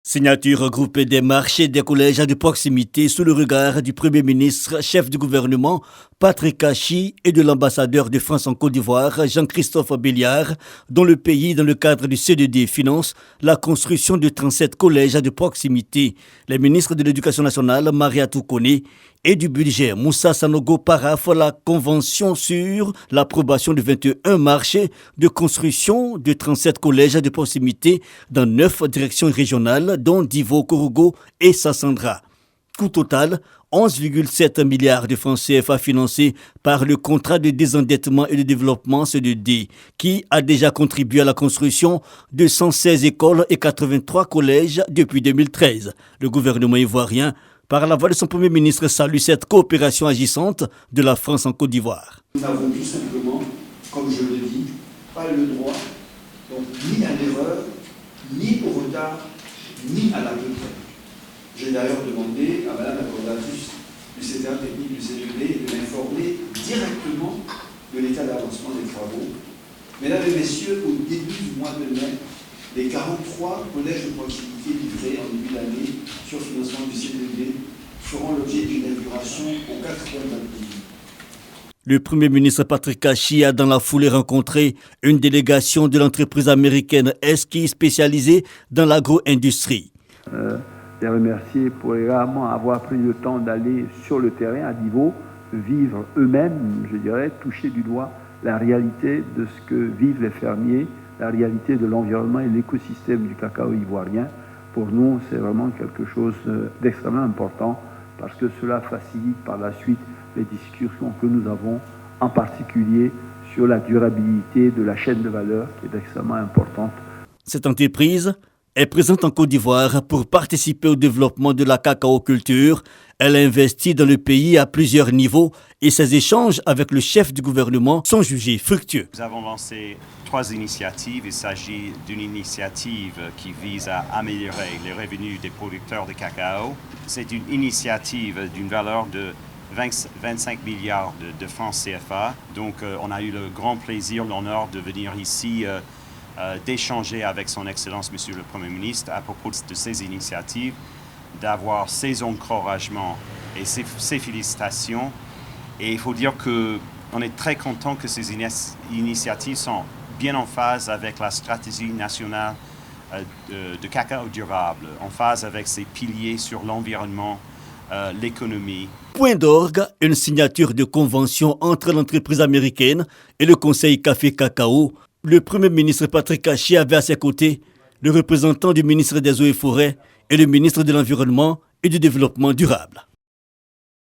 Signature regroupée des marchés des collèges de proximité sous le regard du Premier ministre, chef du gouvernement, Patrick Kachi, et de l'ambassadeur de France en Côte d'Ivoire, Jean-Christophe Béliard, dont le pays, dans le cadre du CDD, finance la construction de 37 collèges de proximité. Les ministres de l'Éducation nationale, Mariatou Kone, et du budget, Moussa Sanogo paraphe la convention sur l'approbation de 21 marchés de construction de 37 collèges de proximité dans 9 directions régionales, dont Divo, Korogo et Sassandra. Coût total, 11,7 milliards de francs CFA financés par le contrat de désendettement et de développement CDD, qui a déjà contribué à la construction de 116 écoles et 83 collèges depuis 2013. Le gouvernement ivoirien, par la voix de son Premier ministre, salue cette coopération agissante de la France en Côte d'Ivoire. Nous n'avons tout simplement, comme je le dis, pas le droit, donc ni à l'erreur, ni au retard, ni à la retraite. J'ai d'ailleurs demandé à Mme la coordinatrice du secrétaire technique du CDD de m'informer directement de l'état d'avancement des travaux. Mesdames et messieurs, au début du mois de mai, les 43 collèges de proximité livrés en début d'année sur financement du CDD feront l'objet d'une inauguration aux 4 coins d'un pays. Le Premier ministre Patrick Kachi a dans la foulée rencontré une délégation de l'entreprise américaine Esky spécialisée dans l'agro-industrie. Les remercier pour réellement avoir pris le temps d'aller sur le terrain à Divo, vivre eux-mêmes, je dirais, toucher du doigt la réalité de ce que vivent les fermiers, la réalité de l'environnement et l'écosystème du cacao ivoirien. Pour nous, c'est vraiment quelque chose d'extrêmement important parce que cela facilite par la suite les discussions que nous avons, en particulier sur la durabilité de la chaîne de valeur qui est extrêmement importante. Cette entreprise est présente en Côte d'Ivoire pour participer au développement de la cacaoculture. Elle investit dans le pays à plusieurs niveaux et ses échanges avec le chef du gouvernement sont jugés fructueux. Nous avons lancé 3 initiatives. Il s'agit d'une initiative qui vise à améliorer les revenus des producteurs de cacao. C'est une initiative d'une valeur de 25 milliards de francs CFA. Donc on a eu le grand plaisir, l'honneur de venir ici d'échanger avec son Excellence, Monsieur le Premier ministre, à propos de ces initiatives, d'avoir ses encouragements et ses félicitations. Et il faut dire qu'on est très content que ces initiatives sont bien en phase avec la stratégie nationale de cacao durable, en phase avec ses piliers sur l'environnement, l'économie. Point d'orgue, une signature de convention entre l'entreprise américaine et le Conseil Café Cacao. Le Premier ministre Patrick Kachi avait à ses côtés le représentant du ministre des Eaux et Forêts et le ministre de l'Environnement et du Développement durable.